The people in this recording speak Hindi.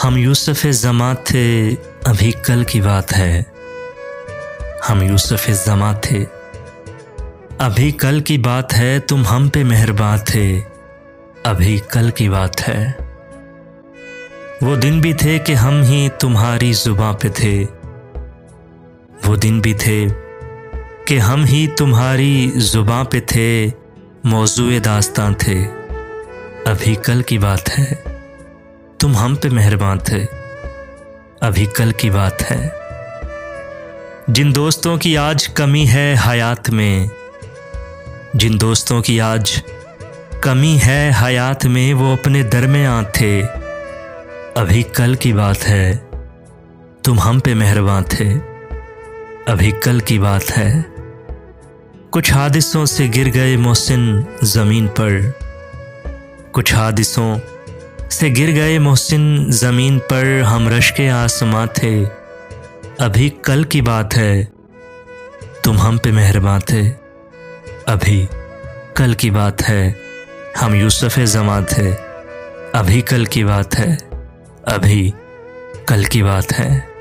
हम यूसुफ़ ज़मां थे, अभी कल की बात है। हम यूसुफ़ ज़मां थे, अभी कल की बात है। तुम हम पे मेहरबान थे, अभी कल की बात है। वो दिन भी थे कि हम ही तुम्हारी ज़ुबां पे थे। वो दिन भी थे कि हम ही तुम्हारी ज़ुबां पे थे। मौज़ूए दास्तां थे, अभी कल की बात है। तुम हम पे मेहरबान थे, अभी कल की बात है। जिन दोस्तों की आज कमी है हयात में, जिन दोस्तों की आज कमी है हयात में, वो अपने दरमियाँ थे, अभी कल की बात है। तुम हम पे मेहरबान थे, अभी कल की बात है। कुछ हादिसों से गिर गए मोहसिन ज़मीन पर, कुछ हादिसों से गिर गए मोहसिन ज़मीन पर। हम रश्के आसमां थे, अभी कल की बात है। तुम हम पे मेहरबान थे, अभी कल की बात है। हम यूसुफ़ ज़मां थे, अभी कल की बात है, अभी कल की बात है।